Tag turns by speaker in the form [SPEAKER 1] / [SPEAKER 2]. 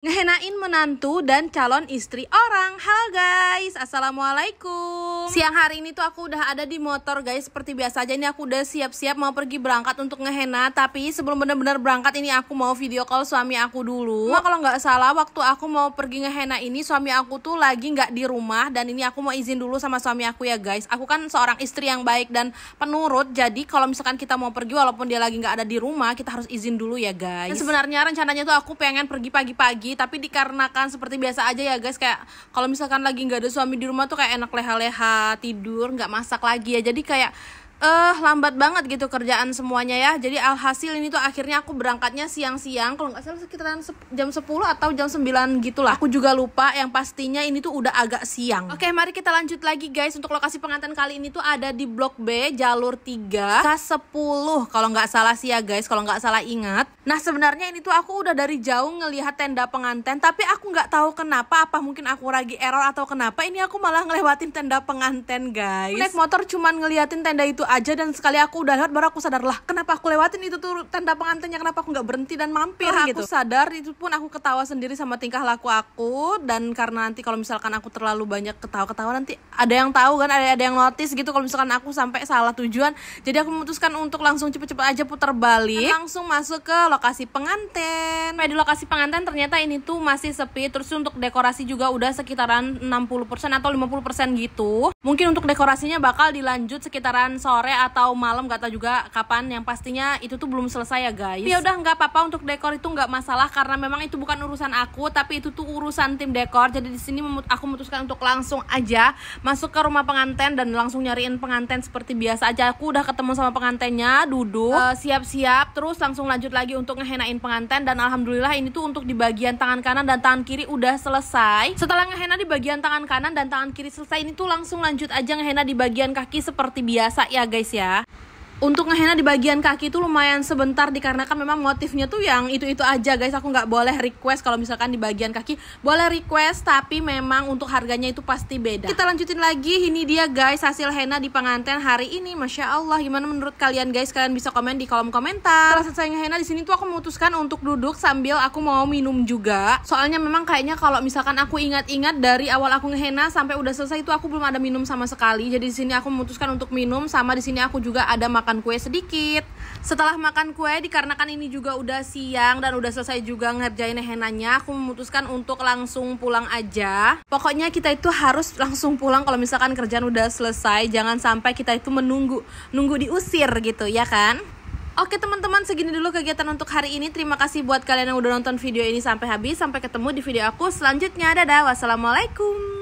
[SPEAKER 1] Ngehenain menantu dan calon istri orang. Halo guys, assalamualaikum. Siang hari ini tuh aku udah ada di motor guys. Seperti biasa aja, ini aku udah siap-siap mau pergi berangkat untuk ngehena. Tapi sebelum bener-bener berangkat ini aku mau video call suami aku dulu. Kalau nggak salah waktu aku mau pergi ngehena ini suami aku tuh lagi nggak di rumah. Dan ini aku mau izin dulu sama suami aku ya guys. Aku kan seorang istri yang baik dan penurut. Jadi kalau misalkan kita mau pergi walaupun dia lagi nggak ada di rumah, kita harus izin dulu ya guys. Dan sebenarnya rencananya tuh aku pengen pergi pagi-pagi, tapi dikarenakan seperti biasa aja ya guys, kayak kalau misalkan lagi nggak ada suami di rumah tuh kayak enak leha-leha tidur, nggak masak lagi ya, jadi kayak lambat banget gitu kerjaan semuanya ya. Jadi alhasil ini tuh akhirnya aku berangkatnya siang-siang, kalau nggak salah sekitaran jam 10 atau jam 9 gitulah, aku juga lupa. Yang pastinya ini tuh udah agak siang. Oke, mari kita lanjut lagi guys. Untuk lokasi pengantin kali ini tuh ada di Blok B, jalur 3 K10 kalau nggak salah sih ya guys, kalau nggak salah ingat. Nah sebenarnya ini tuh aku udah dari jauh ngelihat tenda pengantin, tapi aku nggak tahu kenapa, apa mungkin aku lagi error atau kenapa, ini aku malah ngelewatin tenda pengantin guys. Naik motor cuman ngeliatin tenda itu aja, dan sekali aku udah lewat baru aku sadar, lah kenapa aku lewatin itu tuh tenda pengantinnya, kenapa aku nggak berhenti dan mampir gitu. Aku sadar, itu pun aku ketawa sendiri sama tingkah laku aku. Dan karena nanti kalau misalkan aku terlalu banyak ketawa-ketawa, nanti ada yang tahu kan, ada yang notice gitu kalau misalkan aku sampai salah tujuan. Jadi aku memutuskan untuk langsung cepet-cepet aja putar balik dan langsung masuk ke lokasi pengantin. Di lokasi pengantin ternyata ini tuh masih sepi. Terus untuk dekorasi juga udah sekitaran 60% atau 50% gitu. Mungkin untuk dekorasinya bakal dilanjut sekitaran sore atau malam, gak tahu juga kapan. Yang pastinya itu tuh belum selesai ya guys. Ya udah, nggak apa-apa, untuk dekor itu nggak masalah karena memang itu bukan urusan aku, tapi itu tuh urusan tim dekor. Jadi di sini aku memutuskan untuk langsung aja masuk ke rumah pengantin dan langsung nyariin pengantin seperti biasa aja. Aku udah ketemu sama pengantinnya, duduk siap-siap, terus langsung lanjut lagi untuk ngehenain pengantin. Dan alhamdulillah ini tuh untuk di bagian tangan kanan dan tangan kiri udah selesai. Setelah ngehena di bagian tangan kanan dan tangan kiri selesai, ini tuh langsung lanjut aja ngehena di bagian kaki seperti biasa ya guys ya. Untuk ngehena di bagian kaki itu lumayan sebentar dikarenakan memang motifnya tuh yang itu-itu aja guys. Aku nggak boleh request kalau misalkan di bagian kaki, boleh request tapi memang untuk harganya itu pasti beda. Kita lanjutin lagi, ini dia guys hasil henna di pengantin hari ini. Masya Allah, gimana menurut kalian guys? Kalian bisa komen di kolom komentar. Setelah selesai ngehenna di sini tuh aku memutuskan untuk duduk sambil aku mau minum juga. Soalnya memang kayaknya kalau misalkan aku ingat-ingat dari awal aku ngehenna sampai udah selesai itu aku belum ada minum sama sekali. Jadi di sini aku memutuskan untuk minum, sama di sini aku juga ada makan kue sedikit. Setelah makan kue, dikarenakan ini juga udah siang dan udah selesai juga ngerjain henanya, aku memutuskan untuk langsung pulang aja. Pokoknya kita itu harus langsung pulang kalau misalkan kerjaan udah selesai. Jangan sampai kita itu nunggu diusir gitu ya kan. Oke teman-teman, segini dulu kegiatan untuk hari ini. Terima kasih buat kalian yang udah nonton video ini sampai habis. Sampai ketemu di video aku selanjutnya. Dadah, wassalamualaikum.